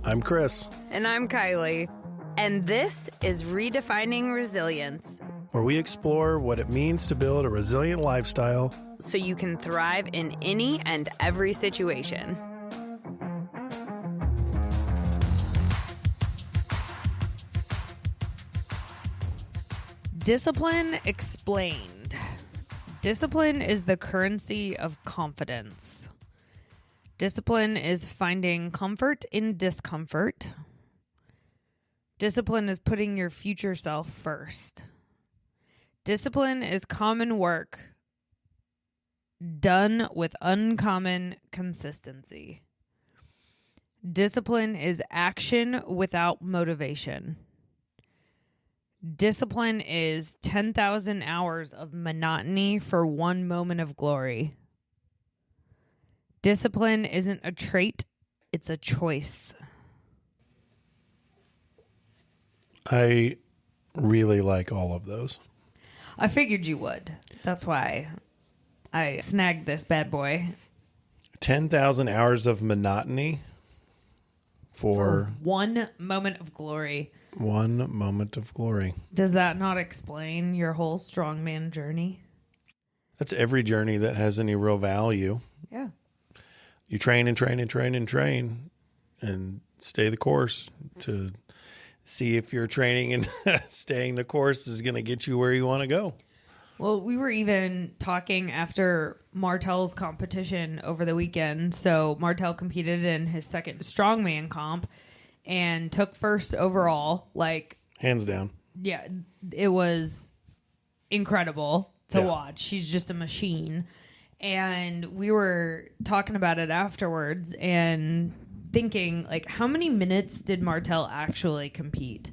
I'm Chris, And I'm Kiley. And this is Redefining Resilience, where we explore what it means to build a resilient lifestyle so you can thrive in any and every situation. Discipline explained. Discipline is the currency of confidence. Discipline is finding comfort in discomfort. Discipline is putting your future self first. Discipline is common work done with uncommon consistency. Discipline is action without motivation. Discipline is 10,000 hours of monotony for one moment of glory. Discipline isn't a trait, it's a choice. I really like all of those. I figured you would. That's why I snagged this bad boy. 10,000 hours of monotony for one moment of glory. One moment of glory. Does that not explain your whole strongman journey? That's every journey that has any real value. Yeah. You train and train and train and train and stay the course to see if your training and staying the course is going to get you where you want to go. Well, we were even talking after Martel's competition over the weekend. So Martel competed in his second strongman comp and took first overall. Like, hands down. Yeah, it was incredible to watch. She's just a machine. And we were talking about it afterwards and thinking, like, how many minutes did Martel actually compete?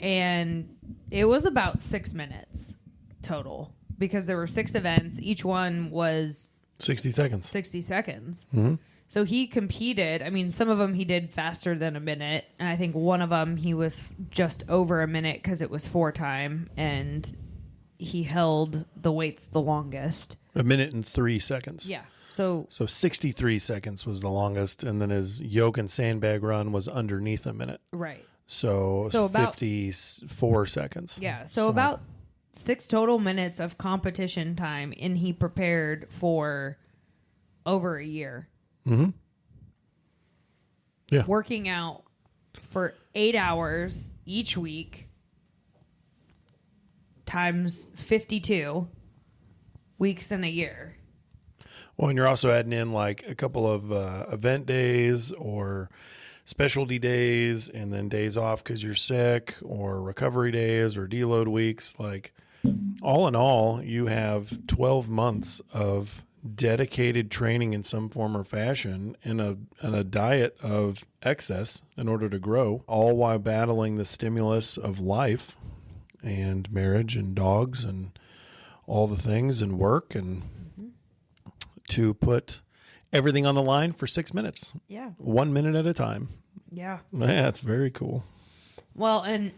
And it was about 6 minutes total because there were 6 events. Each one was 60 seconds. 60 seconds. Mm-hmm. So he competed. I mean, some of them he did faster than a minute. And I think one of them he was just over a minute because it was 4 time. And he held the weights the longest. 1 minute and 3 seconds. Yeah. So 63 seconds was the longest, and then his yoke and sandbag run was underneath a minute. Right. So about 54 seconds. Yeah. So about 6 total minutes of competition time, and he prepared for over a year. Mm-hmm. Yeah. Working out for 8 hours each week times 52 weeks in a year. Well, and you're also adding in like a couple of event days or specialty days and then days off because you're sick or recovery days or deload weeks. Like all in all, you have 12 months of dedicated training in some form or fashion and a diet of excess in order to grow, all while battling the stimulus of life and marriage and dogs and all the things and work and to put everything on the line for 6 minutes. Yeah. 1 minute at a time. Yeah. That's very cool. Well, and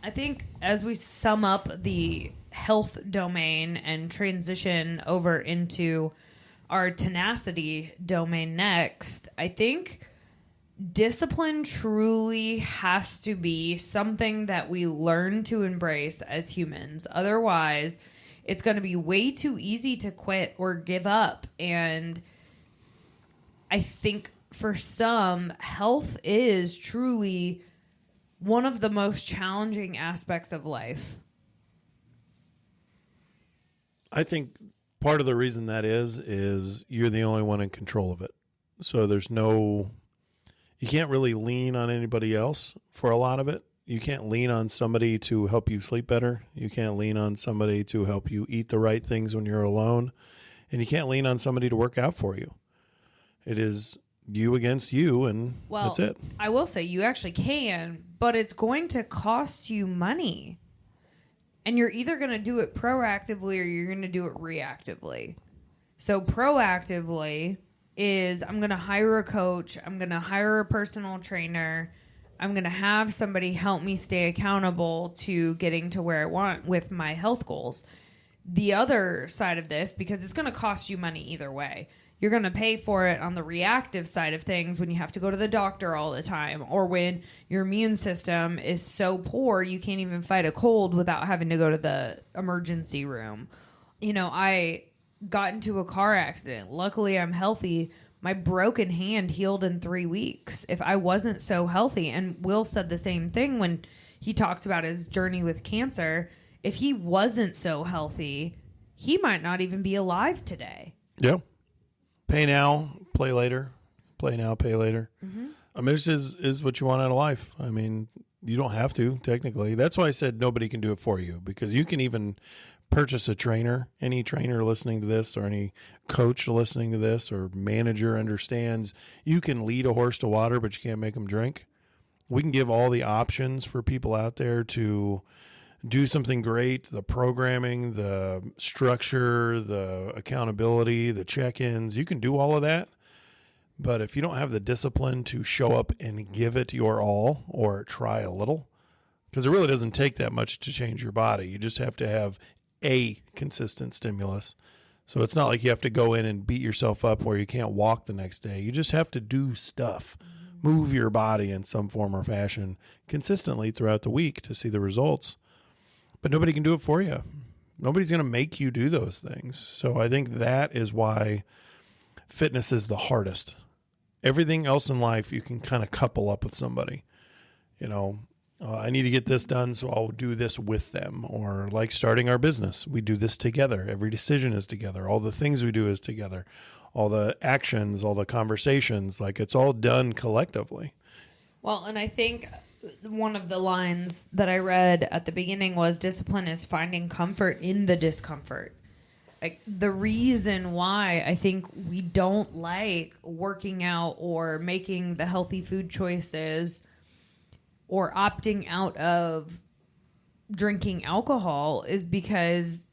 I think as we sum up the health domain and transition over into our tenacity domain next, I think discipline truly has to be something that we learn to embrace as humans. Otherwise, it's going to be way too easy to quit or give up. And I think for some, health is truly one of the most challenging aspects of life. I think part of the reason that is you're the only one in control of it. So you can't really lean on anybody else for a lot of it. You can't lean on somebody to help you sleep better. You can't lean on somebody to help you eat the right things when you're alone. And you can't lean on somebody to work out for you. It is you against you, and that's it. I will say you actually can, but it's going to cost you money. And you're either going to do it proactively or you're going to do it reactively. So proactively is I'm going to hire a coach. I'm going to hire a personal trainer. I'm going to have somebody help me stay accountable to getting to where I want with my health goals. The other side of this, because it's going to cost you money either way, you're going to pay for it on the reactive side of things when you have to go to the doctor all the time, or when your immune system is so poor you can't even fight a cold without having to go to the emergency room. You know, I got into a car accident. Luckily, I'm healthy. My broken hand healed in 3 weeks. If I wasn't so healthy, and Will said the same thing when he talked about his journey with cancer, if he wasn't so healthy, he might not even be alive today. Yeah. Pay now, play later. Play now, pay later. Mm-hmm. I mean, this is what you want out of life. I mean, you don't have to, technically. That's why I said nobody can do it for you, because you can even purchase a trainer. Any trainer listening to this, or any coach listening to this, or manager understands you can lead a horse to water, but you can't make them drink. We can give all the options for people out there to do something great, the programming, the structure, the accountability, the check-ins. You can do all of that. But if you don't have the discipline to show up and give it your all, or try a little, because it really doesn't take that much to change your body. You just have to have a consistent stimulus. So it's not like you have to go in and beat yourself up where you can't walk the next day. You just have to do stuff, move your body in some form or fashion consistently throughout the week to see the results. But nobody can do it for you. Nobody's going to make you do those things. So I think that is why fitness is the hardest. Everything else in life you can kind of couple up with somebody. You know, I need to get this done, so I'll do this with them. Or like starting our business, we do this together. Every decision is together. All the things we do is together. All the actions, all the conversations, like it's all done collectively. Well, and I think one of the lines that I read at the beginning was, discipline is finding comfort in the discomfort. Like, the reason why I think we don't like working out or making the healthy food choices or opting out of drinking alcohol is because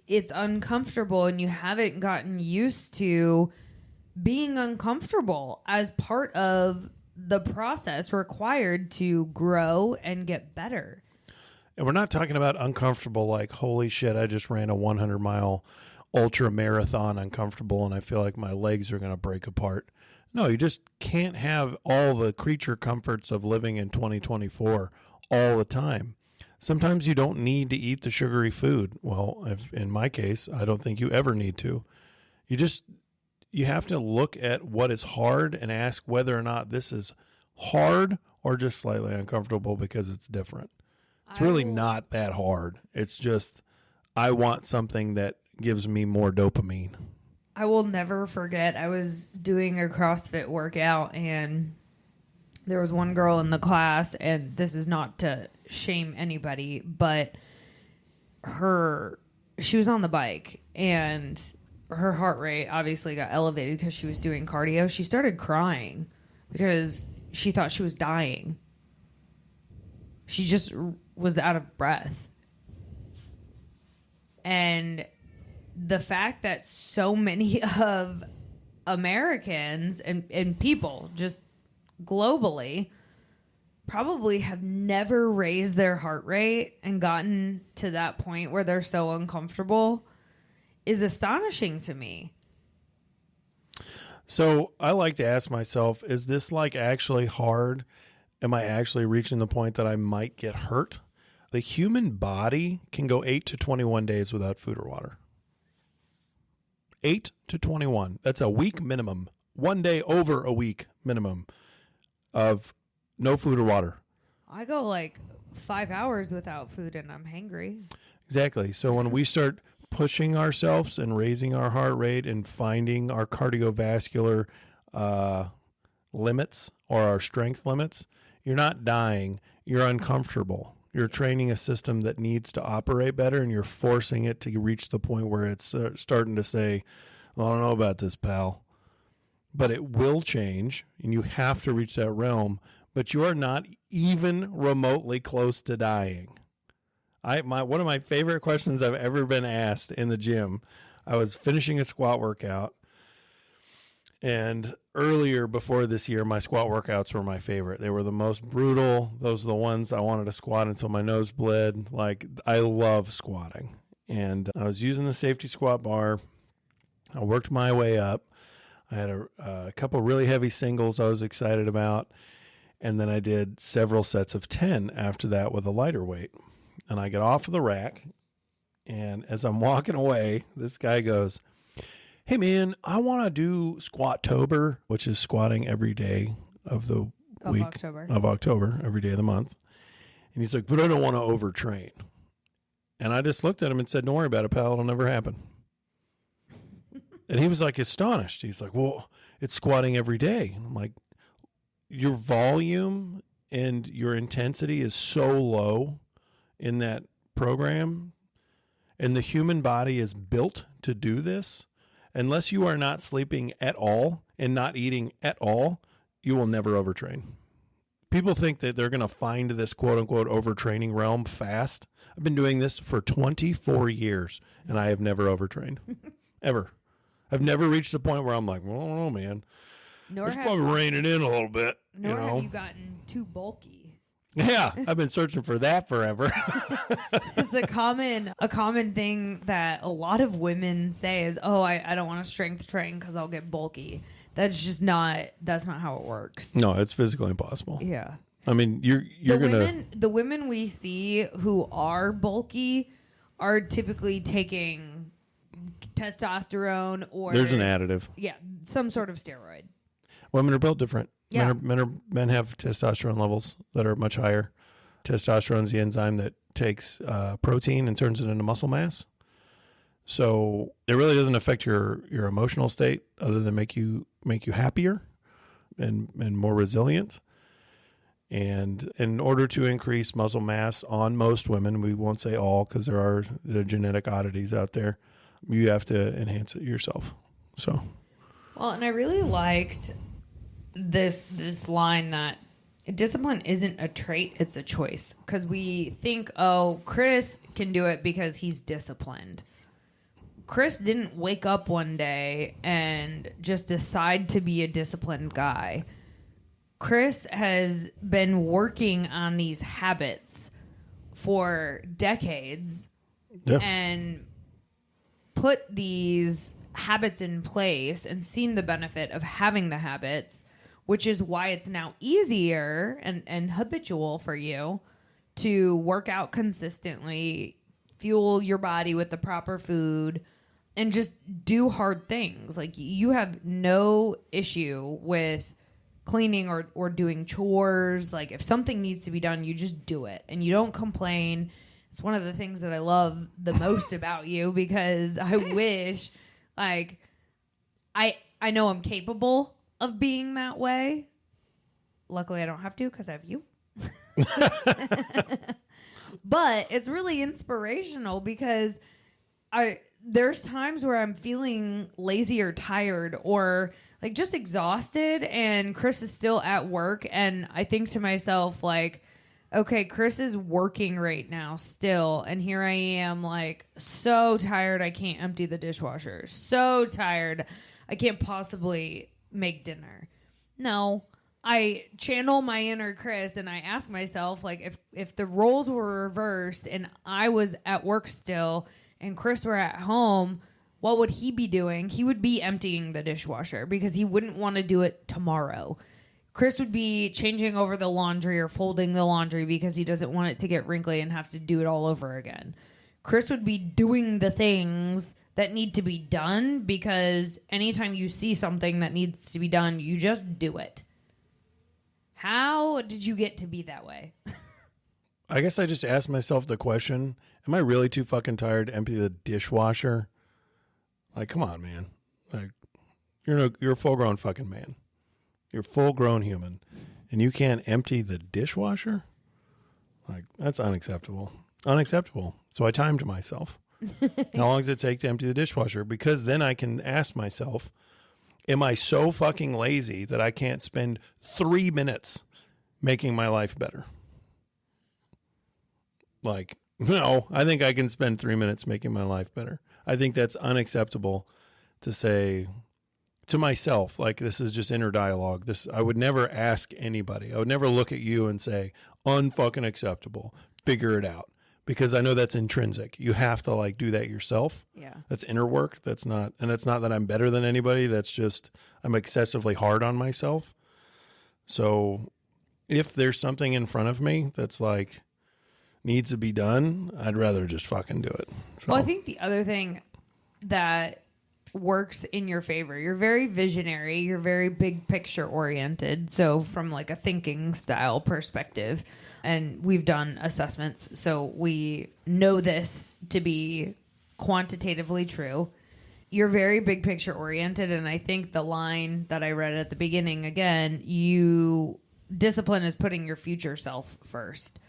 it's uncomfortable, and you haven't gotten used to being uncomfortable as part of the process required to grow and get better. And we're not talking about uncomfortable like, holy shit, I just ran a 100-mile ultra marathon uncomfortable and I feel like my legs are going to break apart. No, you just can't have all the creature comforts of living in 2024 all the time. Sometimes you don't need to eat the sugary food. Well, in my case, I don't think you ever need to. You have to look at what is hard and ask whether or not this is hard or just slightly uncomfortable because it's different. It's really not that hard. It's just, I want something that gives me more dopamine. I will never forget, I was doing a CrossFit workout, and there was one girl in the class, and this is not to shame anybody, but she was on the bike, and her heart rate obviously got elevated because she was doing cardio. She started crying because she thought she was dying. She just was out of breath. And the fact that so many of Americans and people just globally probably have never raised their heart rate and gotten to that point where they're so uncomfortable is astonishing to me. So I like to ask myself, is this like actually hard? Am I actually reaching the point that I might get hurt? The human body can go 8 to 21 days without food or water. 8 to 21. That's a week minimum. 1 day over a week minimum of no food or water. I go like 5 hours without food and I'm hangry. Exactly. So when we start pushing ourselves and raising our heart rate and finding our cardiovascular limits or our strength limits, you're not dying. You're uncomfortable. You're training a system that needs to operate better, and you're forcing it to reach the point where it's starting to say, well, I don't know about this, pal. But it will change, and you have to reach that realm, but you are not even remotely close to dying. One of my favorite questions I've ever been asked in the gym, I was finishing a squat workout, and earlier before this year, my squat workouts were my favorite. They were the most brutal. Those are the ones I wanted to squat until my nose bled. Like, I love squatting. And I was using the safety squat bar. I worked my way up. I had a couple really heavy singles I was excited about. And then I did several sets of 10 after that with a lighter weight. And I get off of the rack. And as I'm walking away, this guy goes, "Hey, man, I want to do Squat-tober," which is squatting every day of the week of October, every day of the month. And he's like, "But I don't want to overtrain." And I just looked at him and said, "Don't worry about it, pal. It'll never happen." And he was like astonished. He's like, "Well, it's squatting every day." And I'm like, your volume and your intensity is so low in that program, and the human body is built to do this. Unless you are not sleeping at all and not eating at all, you will never overtrain. People think that they're going to find this quote unquote overtraining realm fast. I've been doing this for 24 years and I have never overtrained. Ever. I've never reached the point where I'm like, well, I don't know, man. It's probably reining in a little bit. Nor have you gotten too bulky. Yeah, I've been searching for that forever. It's a common thing that a lot of women say is, "Oh, I don't want to strength train because I'll get bulky." That's not how it works. No, it's physically impossible. Yeah. I mean, the women we see who are bulky are typically taking testosterone or there's an additive. Yeah, some sort of steroid. Women are built different. Yeah. Men have testosterone levels that are much higher. Testosterone is the enzyme that takes protein and turns it into muscle mass. So it really doesn't affect your emotional state other than make you happier and more resilient. And in order to increase muscle mass on most women, we won't say all because there are the genetic oddities out there, you have to enhance it yourself. So, well, and I really liked this line that discipline isn't a trait, it's a choice. Because we think, oh, Chris can do it because he's disciplined. Chris didn't wake up one day and just decide to be a disciplined guy. Chris has been working on these habits for decades and put these habits in place and seen the benefit of having the habits, which is why it's now easier and habitual for you to work out consistently, fuel your body with the proper food, and just do hard things. Like, you have no issue with cleaning or doing chores. Like, if something needs to be done, you just do it and you don't complain. It's one of the things that I love the most about you, because I wish, like, I know I'm capable of being that way. Luckily, I don't have to because I have you. But it's really inspirational because there's times where I'm feeling lazy or tired or like just exhausted, and Chris is still at work, and I think to myself, like, okay, Chris is working right now still, and here I am, like, so tired I can't empty the dishwasher. So tired I can't possibly make dinner. No, I channel my inner Chris and I ask myself, like, if the roles were reversed and I was at work still and Chris were at home, what would he be doing? He would be emptying the dishwasher because he wouldn't want to do it tomorrow. Chris would be changing over the laundry or folding the laundry because he doesn't want it to get wrinkly and have to do it all over again. Chris would be doing the things that need to be done because anytime you see something that needs to be done, you just do it. How did you get to be that way? I guess I just asked myself the question, am I really too fucking tired to empty the dishwasher? Like, come on, man. Like, you're a full-grown fucking man. You're a full-grown human, and you can't empty the dishwasher? Like, that's unacceptable. Unacceptable. So I timed myself. How long does it take to empty the dishwasher? Because then I can ask myself, am I so fucking lazy that I can't spend 3 minutes making my life better? Like, no, I think I can spend 3 minutes making my life better. I think that's unacceptable to say to myself. Like, this is just inner dialogue. I would never ask anybody. I would never look at you and say, unfucking acceptable. Figure it out. because I know that's intrinsic. You have to like do that yourself. Yeah. That's inner work. That's not, and it's not that I'm better than anybody. That's just, I'm excessively hard on myself. So if there's something in front of me that's like needs to be done, I'd rather just fucking do it. So. Well, I think the other thing that works in your favor, you're very visionary, you're very big picture oriented. So from like a thinking style perspective, and we've done assessments, so we know this to be quantitatively true. You're very big picture oriented, and I think the line that I read at the beginning, again, discipline is putting your future self first.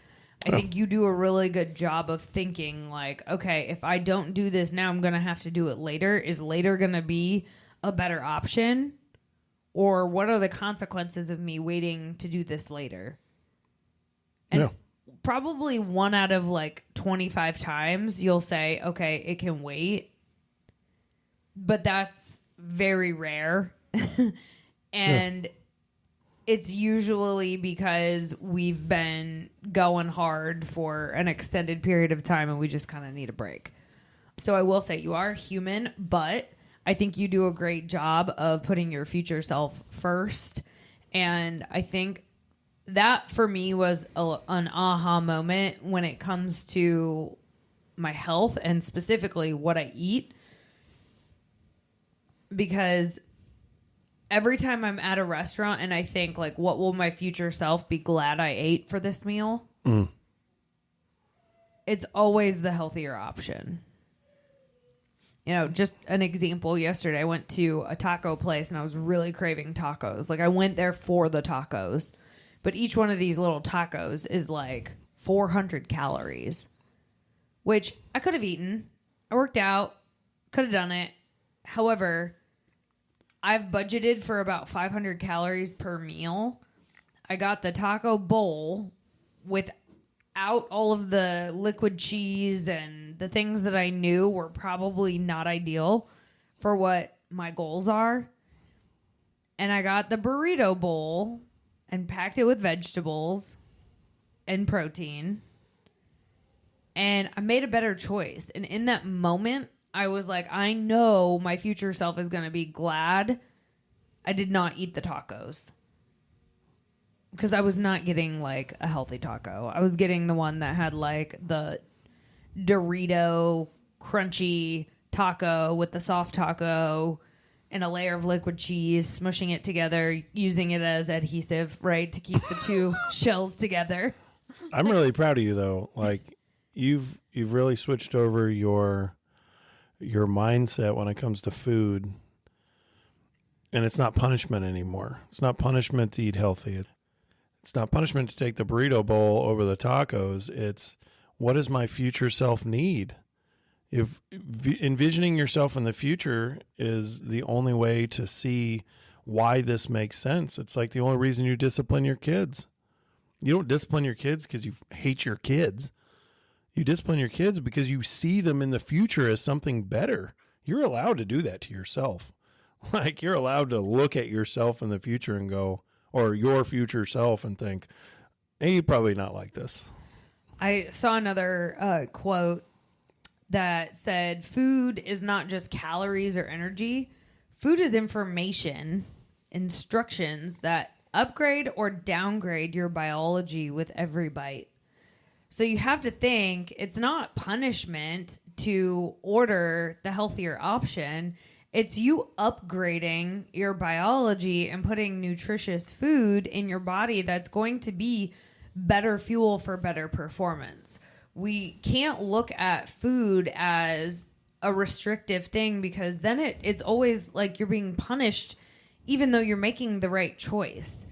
I think you do a really good job of thinking like, okay, if I don't do this now, I'm going to have to do it later. Is later going to be a better option? Or what are the consequences of me waiting to do this later? And probably 1 out of like 25 times you'll say, okay, it can wait. But that's very rare. And it's usually because we've been going hard for an extended period of time and we just kind of need a break. So I will say you are human, but I think you do a great job of putting your future self first. And I think that for me was an aha moment when it comes to my health and specifically what I eat. Because every time I'm at a restaurant and I think, like, what will my future self be glad I ate for this meal? It's always the healthier option. You know, just an example, yesterday I went to a taco place and I was really craving tacos. Like, I went there for the tacos. But each one of these little tacos is like 400 calories, which I could have eaten. I worked out, could have done it. However, I've budgeted for about 500 calories per meal. I got the taco bowl without all of the liquid cheese and the things that I knew were probably not ideal for what my goals are. And I got the burrito bowl and packed it with vegetables and protein. And I made a better choice. And in that moment, I was like, I know my future self is going to be glad I did not eat the tacos. Because I was not getting, like, a healthy taco. I was getting the one that had, like, the Dorito crunchy taco with the soft taco and a layer of liquid cheese, smushing it together, using it as adhesive, right, to keep the two shells together. I'm really proud of you, though. Like, you've really switched over your mindset when it comes to food, and it's not punishment anymore. It's not punishment to eat healthy. It's not punishment to take the burrito bowl over the tacos. It's, what does my future self need? If envisioning yourself in the future is the only way to see why this makes sense. It's like the only reason you discipline your kids. You don't discipline your kids because you hate your kids. You discipline your kids because you see them in the future as something better. You're allowed to do that to yourself. Like, you're allowed to look at yourself in the future and go, or your future self, and think, hey, you'd probably not like this. I saw another quote that said, food is not just calories or energy. Food is information, instructions that upgrade or downgrade your biology with every bite. So you have to think it's not punishment to order the healthier option. It's you upgrading your biology and putting nutritious food in your body that's going to be better fuel for better performance. We can't look at food as a restrictive thing, because then it's always like you're being punished even though you're making the right choice.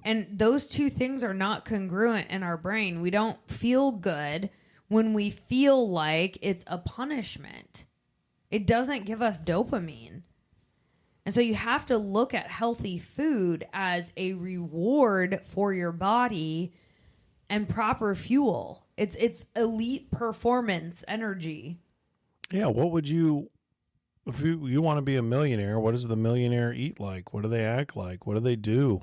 And those two things are not congruent in our brain. We don't feel good when we feel like it's a punishment. It doesn't give us dopamine. And so you have to look at healthy food as a reward for your body and proper fuel. It's elite performance energy. Yeah, what would you, if you want to be a millionaire, what does the millionaire eat like? What do they act like? What do they do?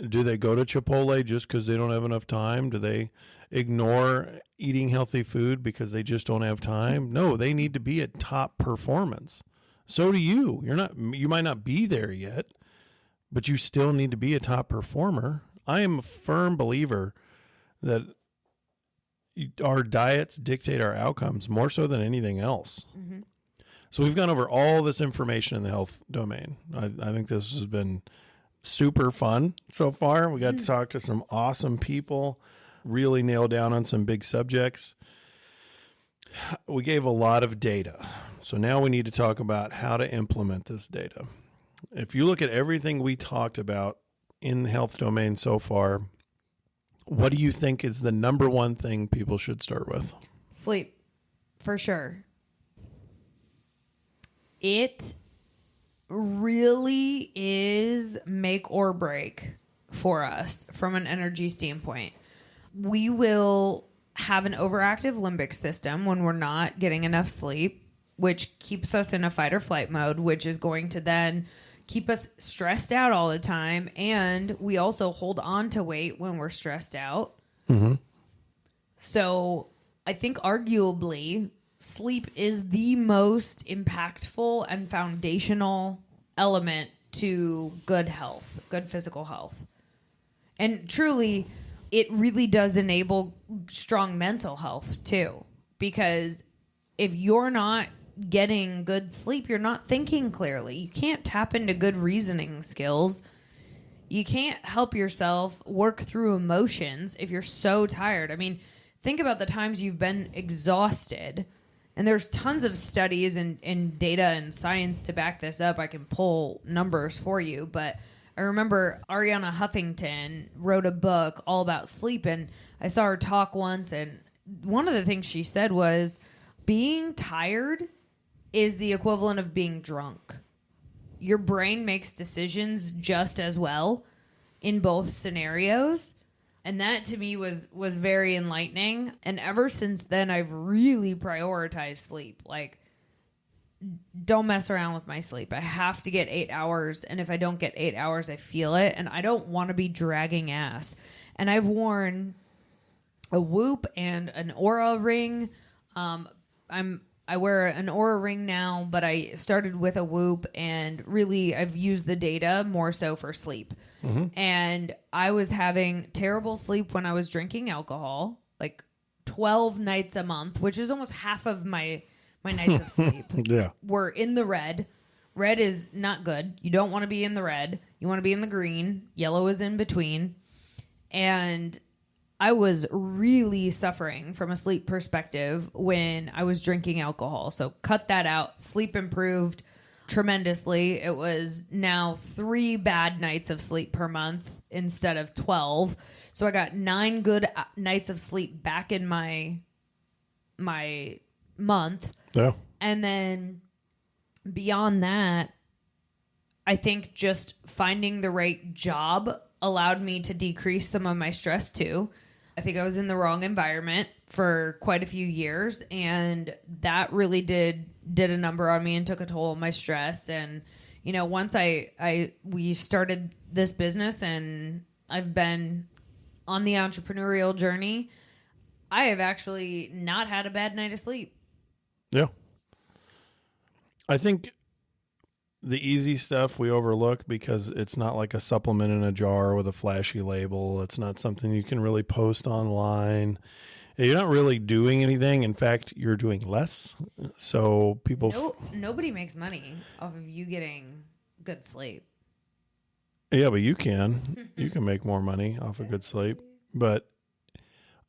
Do they go to Chipotle just because they don't have enough time? Do they ignore eating healthy food because they just don't have time? No, they need to be at top performance. So do you. You might not be there yet, but you still need to be a top performer. I am a firm believer that our diets dictate our outcomes more so than anything else. Mm-hmm. So we've gone over all this information in the health domain. I think this has been super fun so far. We got to talk to some awesome people, really nail down on some big subjects. We gave a lot of data. So now we need to talk about how to implement this data. If you look at everything we talked about in the health domain so far, what do you think is the number one thing people should start with? Sleep, for sure. It really is make or break for us from an energy standpoint. We will have an overactive limbic system when we're not getting enough sleep, which keeps us in a fight or flight mode, which is going to then keep us stressed out all the time. And we also hold on to weight when we're stressed out. Mm-hmm. So I think arguably sleep is the most impactful and foundational element to good health, good physical health. And truly, it really does enable strong mental health too. Because if you're not getting good sleep, you're not thinking clearly. You can't tap into good reasoning skills. You can't help yourself work through emotions if you're so tired. I mean, think about the times you've been exhausted. And there's tons of studies and data and science to back this up. I can pull numbers for you. But I remember Ariana Huffington wrote a book all about sleep. And I saw her talk once. And one of the things she said was, being tired is the equivalent of being drunk. Your brain makes decisions just as well in both scenarios. And that to me was very enlightening. And ever since then, I've really prioritized sleep. Like, don't mess around with my sleep. I have to get 8 hours. And if I don't get 8 hours, I feel it. And I don't want to be dragging ass. And I've worn a Whoop and an Aura ring. I wear an Aura ring now, but I started with a Whoop, and really I've used the data more so for sleep. Mm-hmm. And I was having terrible sleep when I was drinking alcohol, like 12 nights a month, which is almost half of my nights of sleep. Yeah. Were in the red. Red is not good. You don't want to be in the red. You want to be in the green. Yellow is in between. And I was really suffering from a sleep perspective when I was drinking alcohol. So cut that out. Sleep improved tremendously. It was now 3 bad nights of sleep per month instead of 12. So I got 9 good nights of sleep back in my month. Yeah. And then beyond that, I think just finding the right job allowed me to decrease some of my stress too. I think I was in the wrong environment for quite a few years, and that really did a number on me and took a toll on my stress. And, you know, once we started this business and I've been on the entrepreneurial journey, I have actually not had a bad night of sleep. Yeah. I think the easy stuff we overlook because it's not like a supplement in a jar with a flashy label. It's not something you can really post online. You're not really doing anything. In fact, you're doing less. So people... Nobody makes money off of you getting good sleep. Yeah, but you can. You can make more money off of good sleep. But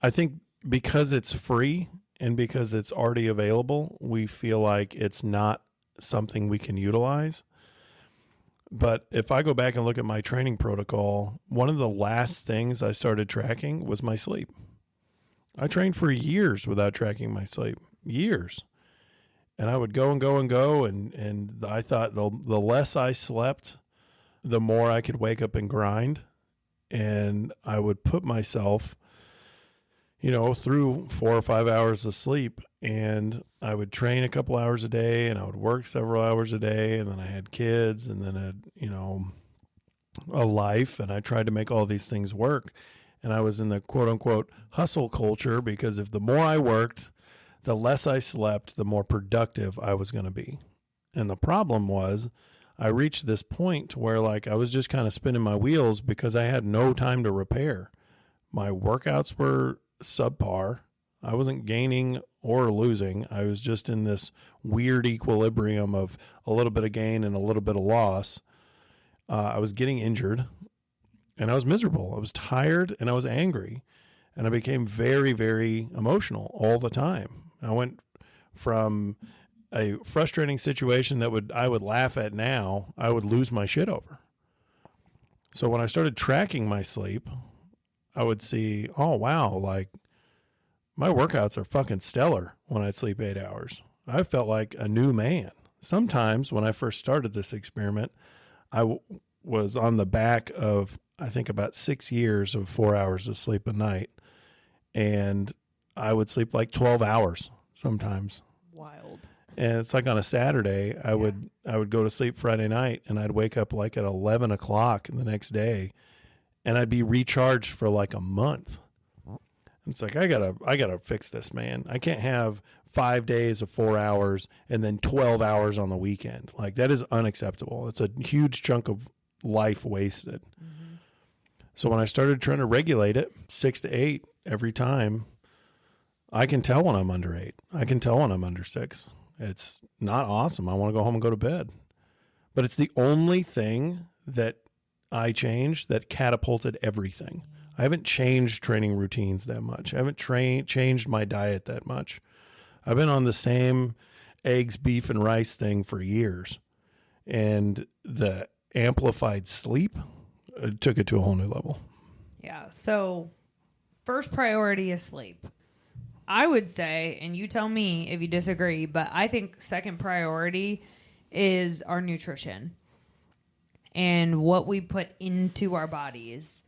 I think because it's free and because it's already available, we feel like it's not something we can utilize. But if I go back and look at my training protocol, one of the last things I started tracking was my sleep. I trained for years without tracking my sleep. Years. And I would go and go and go. And I thought the less I slept, the more I could wake up and grind. And I would put myself, through 4 or 5 hours of sleep. And I would train a couple hours a day, and I would work several hours a day. And then I had kids, and then a life, and I tried to make all these things work. And I was in the quote unquote hustle culture, because if the more I worked, the less I slept, the more productive I was going to be. And the problem was, I reached this point to where like I was just kind of spinning my wheels because I had no time to repair. My workouts were subpar. I wasn't gaining or losing. I was just in this weird equilibrium of a little bit of gain and a little bit of loss. I was getting injured and I was miserable. I was tired and I was angry, and I became very, very emotional all the time. I went from a frustrating situation that I would laugh at now, I would lose my shit over. So when I started tracking my sleep, I would see, oh wow, like my workouts are fucking stellar when I sleep 8 hours. I felt like a new man. Sometimes when I first started this experiment, I was on the back of, I think, about 6 years of 4 hours of sleep a night. And I would sleep like 12 hours sometimes. Wild. And it's like on a Saturday, I would go to sleep Friday night, and I'd wake up like at 11 o'clock the next day, and I'd be recharged for like a month. It's like, I gotta fix this, man. I can't have 5 days of 4 hours and then 12 hours on the weekend. Like, that is unacceptable. It's a huge chunk of life wasted. Mm-hmm. So when I started trying to regulate it 6 to 8 every time, I can tell when I'm under 8. I can tell when I'm under 6. It's not awesome. I want to go home and go to bed. But it's the only thing that I changed that catapulted everything. I haven't changed training routines that much. I haven't changed my diet that much. I've been on the same eggs, beef, and rice thing for years. And the amplified sleep took it to a whole new level. Yeah. So first priority is sleep. I would say, and you tell me if you disagree, but I think second priority is our nutrition and what we put into our bodies.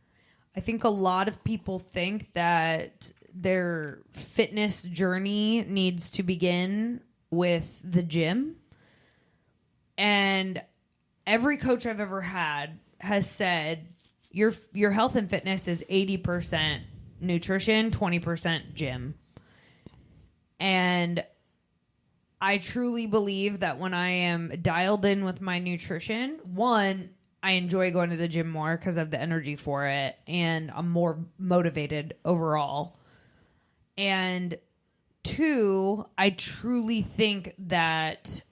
I think a lot of people think that their fitness journey needs to begin with the gym. And every coach I've ever had has said your health and fitness is 80% nutrition, 20% gym. And I truly believe that when I am dialed in with my nutrition, one, I enjoy going to the gym more because I have the energy for it, and I'm more motivated overall. And two, I truly think that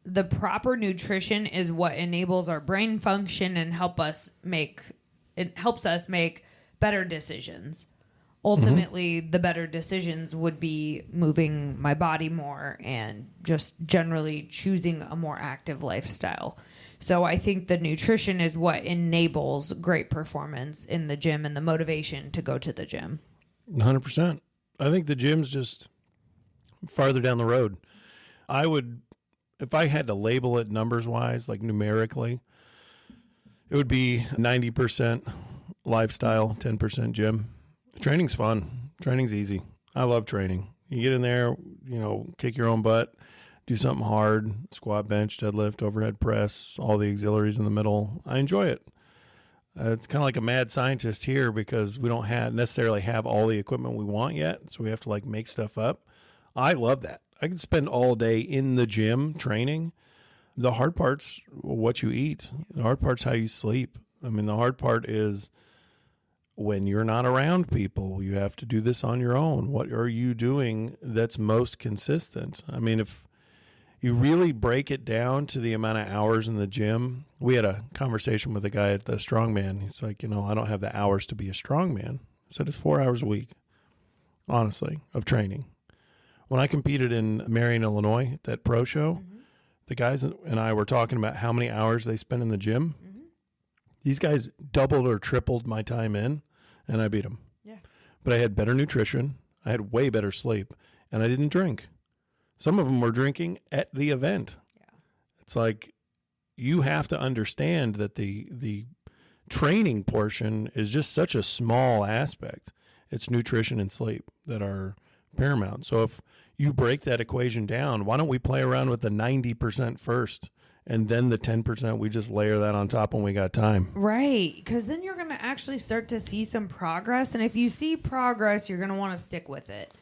the proper nutrition is what enables our brain function and helps us make better decisions. Ultimately, the better decisions would be moving my body more and just generally choosing a more active lifestyle. So I think the nutrition is what enables great performance in the gym and the motivation to go to the gym. 100%. I think the gym's just farther down the road. I would, if I had to label it numbers-wise, like numerically, it would be 90% lifestyle, 10% gym. Training's fun. Training's easy. I love training. You get in there, kick your own butt, do something hard, squat, bench, deadlift, overhead press, all the auxiliaries in the middle. I enjoy it. It's kind of like a mad scientist here because we don't necessarily have all the equipment we want yet, so we have to make stuff up. I love that. I can spend all day in the gym training. The hard part's what you eat. The hard part's how you sleep. I mean, the hard part is when you're not around people, you have to do this on your own. What are you doing that's most consistent? I mean, if you really break it down to the amount of hours in the gym, we had a conversation with a guy at the Strongman. He's like, I don't have the hours to be a strongman. I said, it's 4 hours a week, honestly, of training. When I competed in Marion, Illinois, at that pro show, the guys and I were talking about how many hours they spend in the gym. These guys doubled or tripled my time in, and I beat them. Yeah. But I had better nutrition. I had way better sleep, and I didn't drink. Some of them were drinking at the event. Yeah. It's like you have to understand that the training portion is just such a small aspect. It's nutrition and sleep that are paramount. So if you break that equation down, why don't we play around with the 90% first And then the 10%, we just layer that on top when we got time. Right. Because then you're going to actually start to see some progress. And if you see progress, you're going to want to stick with it.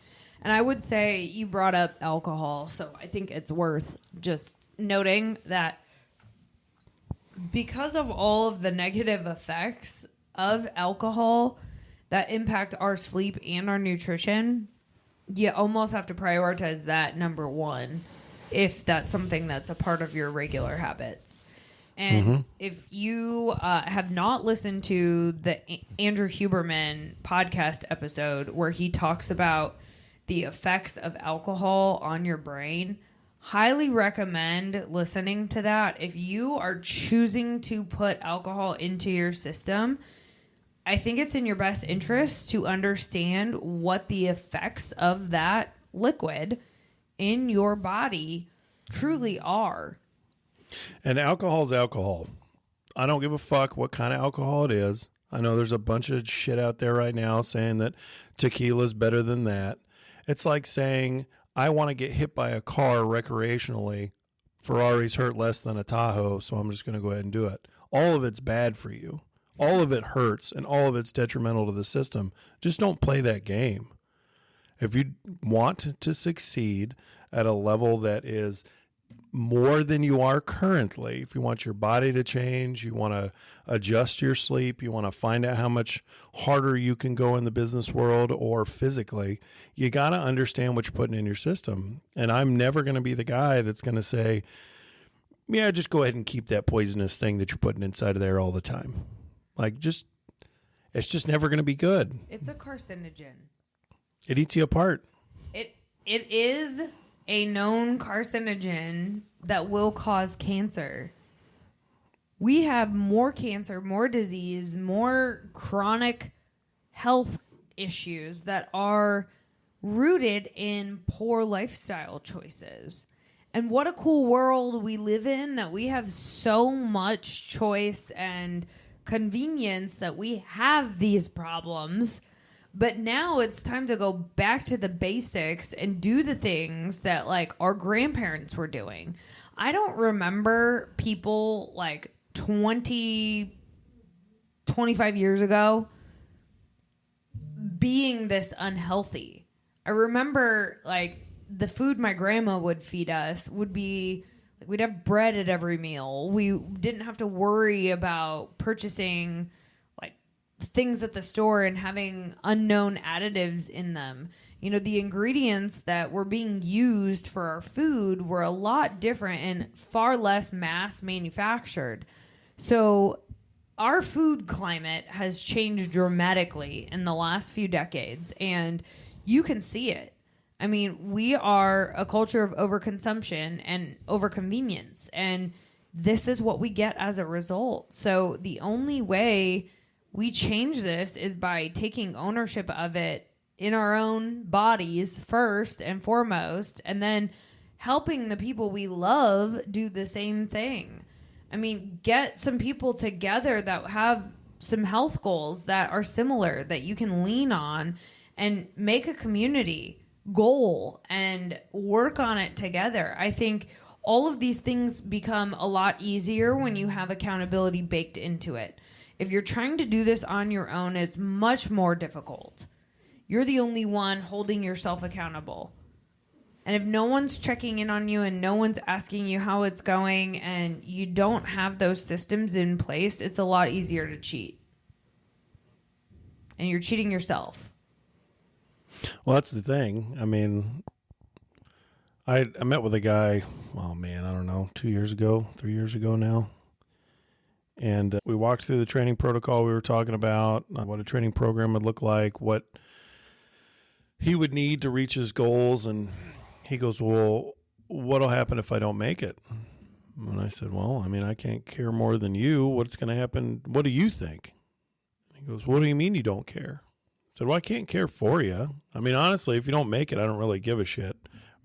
And I would say you brought up alcohol. So I think it's worth just noting that because of all of the negative effects of alcohol that impact our sleep and our nutrition, you almost have to prioritize that number one if that's something that's a part of your regular habits. And if you have not listened to the Andrew Huberman podcast episode where he talks about the effects of alcohol on your brain, highly recommend listening to that. If you are choosing to put alcohol into your system, I think it's in your best interest to understand what the effects of that liquid in your body truly are. And alcohol's alcohol. I don't give a fuck what kind of alcohol it is. I know there's a bunch of shit out there right now saying that tequila's better than that. It's like saying, I want to get hit by a car recreationally. Ferrari's hurt less than a Tahoe, so I'm just going to go ahead and do it. All of it's bad for you. All of it hurts, and all of it's detrimental to the system. Just don't play that game. If you want to succeed at a level that is more than you are currently, if you want your body to change, you want to adjust your sleep, you want to find out how much harder you can go in the business world or physically, you got to understand what you're putting in your system. And I'm never going to be the guy that's going to say, yeah, just go ahead and keep that poisonous thing that you're putting inside of there all the time. Like, it's just never going to be good. It's a carcinogen. It eats you apart. It is a known carcinogen that will cause cancer. We have more cancer, more disease, more chronic health issues that are rooted in poor lifestyle choices. And what a cool world we live in, that we have so much choice and convenience that we have these problems. But now it's time to go back to the basics and do the things that like our grandparents were doing. I don't remember people like 25 years ago being this unhealthy. I remember like the food my grandma would feed us would be, we'd have bread at every meal. We didn't have to worry about purchasing like things at the store and having unknown additives in them. You know, the ingredients that were being used for our food were a lot different and far less mass manufactured. So our food climate has changed dramatically in the last few decades, and you can see it. I mean, we are a culture of overconsumption and overconvenience, and this is what we get as a result. So the only way we change this is by taking ownership of it in our own bodies first and foremost, and then helping the people we love do the same thing. I mean, get some people together that have some health goals that are similar that you can lean on and make a community goal and work on it together. I think all of these things become a lot easier when you have accountability baked into it. If you're trying to do this on your own, it's much more difficult. You're the only one holding yourself accountable. And if no one's checking in on you and no one's asking you how it's going and you don't have those systems in place, it's a lot easier to cheat. And you're cheating yourself. Well, that's the thing. I mean, I met with a guy, oh man, I don't know, 2 years ago, 3 years ago now. And we walked through the training protocol we were talking about, what a training program would look like, what he would need to reach his goals. And he goes, well, what'll happen if I don't make it? And I said, well, I mean, I can't care more than you. What's going to happen? What do you think? He goes, what do you mean you don't care? I said, well, I can't care for you. I mean, honestly, if you don't make it, I don't really give a shit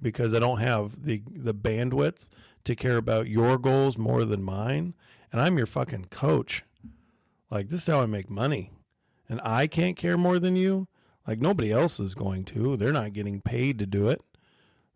because I don't have the bandwidth to care about your goals more than mine. And I'm your fucking coach. Like, this is how I make money. And I can't care more than you. Like, nobody else is going to. They're not getting paid to do it.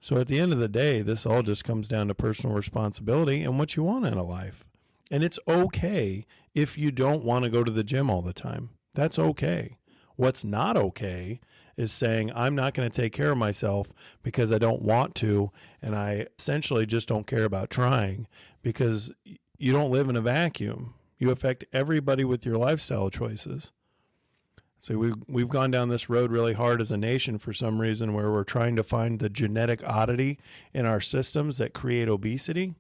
So at the end of the day, this all just comes down to personal responsibility and what you want in a life. And it's okay if you don't want to go to the gym all the time. That's okay. What's not okay is saying, I'm not going to take care of myself because I don't want to, and I essentially just don't care about trying, because you don't live in a vacuum. You affect everybody with your lifestyle choices. So we've gone down this road really hard as a nation for some reason, where we're trying to find the genetic oddity in our systems that create obesity.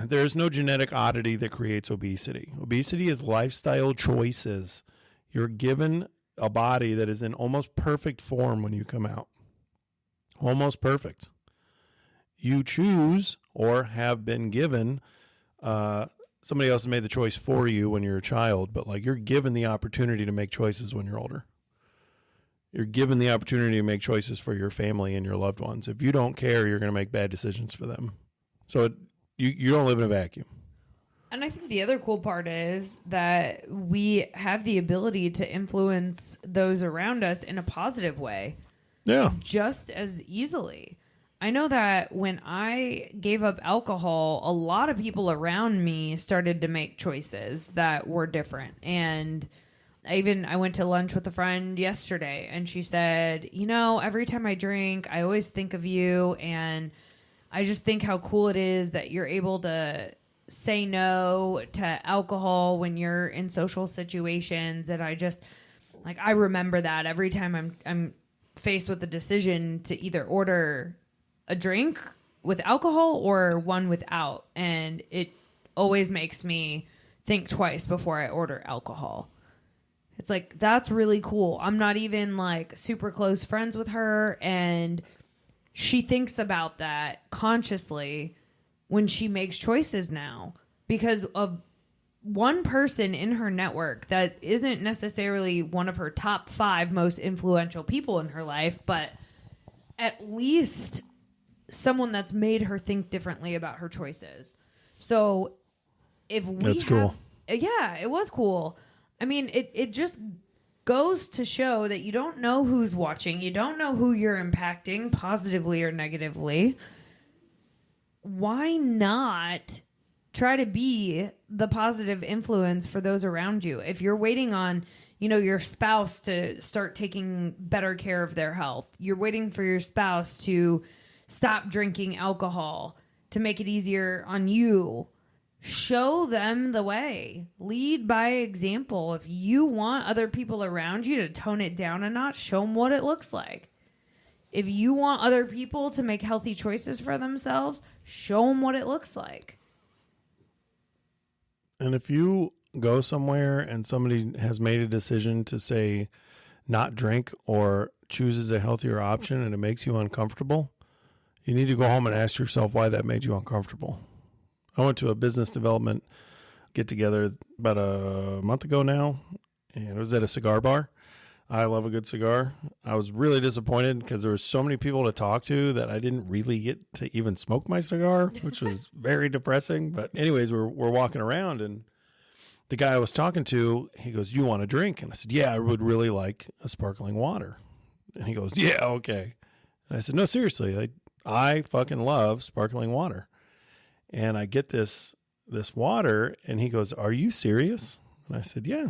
There is no genetic oddity that creates obesity. Obesity is lifestyle choices. You're given a body that is in almost perfect form when you come out. Almost perfect. You choose or have been given, somebody else has made the choice for you when you're a child, but like, you're given the opportunity to make choices when you're older. You're given the opportunity to make choices for your family and your loved ones. If you don't care, you're going to make bad decisions for them. So you don't live in a vacuum. And I think the other cool part is that we have the ability to influence those around us in a positive way. Yeah. Just as easily. I know that when I gave up alcohol, a lot of people around me started to make choices that were different. And I went to lunch with a friend yesterday, and she said, every time I drink, I always think of you, and I just think how cool it is that you're able to say no to alcohol when you're in social situations. And I remember that every time I'm faced with the decision to either order a drink with alcohol or one without, and it always makes me think twice before I order alcohol. It's like, that's really cool. I'm not even like super close friends with her, and she thinks about that consciously when she makes choices now, because of one person in her network that isn't necessarily one of her top 5 most influential people in her life, but at least someone that's made her think differently about her choices. So if we That's cool. Yeah, it was cool. I mean, it just goes to show that you don't know who's watching. You don't know who you're impacting positively or negatively. Why not try to be the positive influence for those around you? If you're waiting on, your spouse to start taking better care of their health, you're waiting for your spouse to stop drinking alcohol to make it easier on you. Show them the way. Lead by example. If you want other people around you to tone it down a notch, show them what it looks like. If you want other people to make healthy choices for themselves, show them what it looks like. And if you go somewhere and somebody has made a decision to say not drink or chooses a healthier option and it makes you uncomfortable, you need to go home and ask yourself why that made you uncomfortable. I went to a business development get-together about a month ago now, and it was at a cigar bar. I love a good cigar. I was really disappointed because there were so many people to talk to that I didn't really get to even smoke my cigar, which was very depressing. But anyways, we're walking around, and the guy I was talking to, he goes, "You want a drink?" And I said, "Yeah, I would really like a sparkling water." And he goes, "Yeah, okay." And I said, "No, seriously, I fucking love sparkling water." And I get this water, and he goes, "Are you serious?" And I said, "Yeah."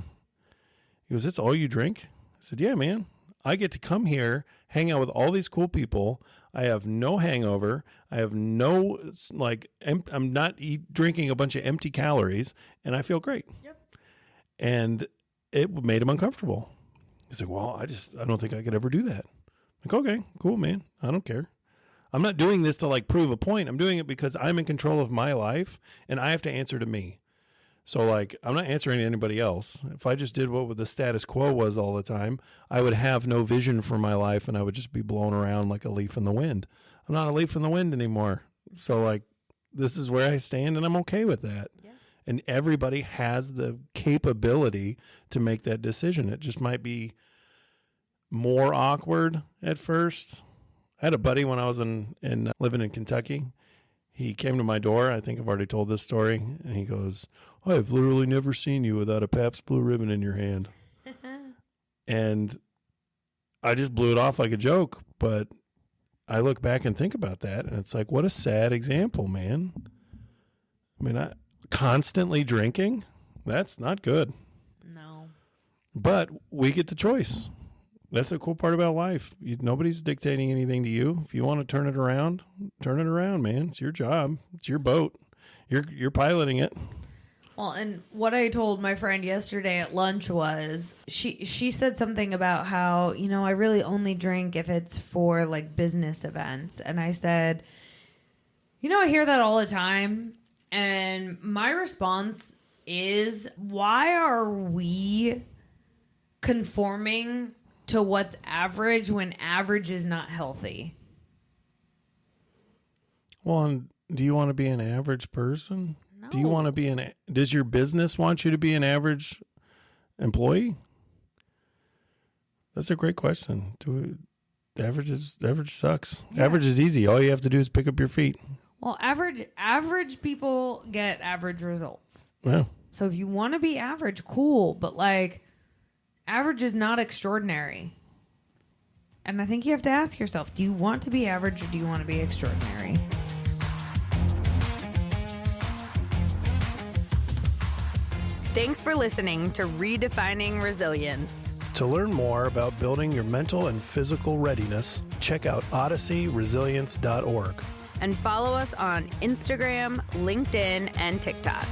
He goes, "That's all you drink?" I said, "Yeah, man. I get to come here, hang out with all these cool people. I have no hangover. I have no, I'm not drinking a bunch of empty calories, and I feel great." Yep. And it made him uncomfortable. He's like, "Well, I don't think I could ever do that." I'm like, "Okay, cool, man. I don't care. I'm not doing this to prove a point. I'm doing it because I'm in control of my life, and I have to answer to me. So I'm not answering to anybody else. If I just did what the status quo was all the time, I would have no vision for my life, and I would just be blown around like a leaf in the wind. I'm not a leaf in the wind anymore. So this is where I stand, and I'm okay with that." Yeah. And everybody has the capability to make that decision. It just might be more awkward at first. I had a buddy when I was in living in Kentucky. He came to my door. I think I've already told this story. And he goes, "I've literally never seen you without a Pabst Blue Ribbon in your hand." And I just blew it off like a joke. But I look back and think about that, and it's like, what a sad example, man. I mean, constantly drinking, that's not good. No. But we get the choice. That's the cool part about life. Nobody's dictating anything to you. If you want to turn it around, man. It's your job. It's your boat. You're piloting it. Well, and what I told my friend yesterday at lunch was she said something about how, I really only drink if it's for like business events. And I said, I hear that all the time. And my response is, why are we conforming to what's average when average is not healthy? Well, and do you want to be an average person? No. Do you want to be does your business want you to be an average employee? That's a great question. Average sucks. Yeah. Average is easy. All you have to do is pick up your feet. Well, average people get average results. Yeah. So if you want to be average, cool. But like, average is not extraordinary. And I think you have to ask yourself, do you want to be average or do you want to be extraordinary? Thanks for listening to Redefining Resilience. To learn more about building your mental and physical readiness, check out odysseyresilience.org. And follow us on Instagram, LinkedIn, and TikTok.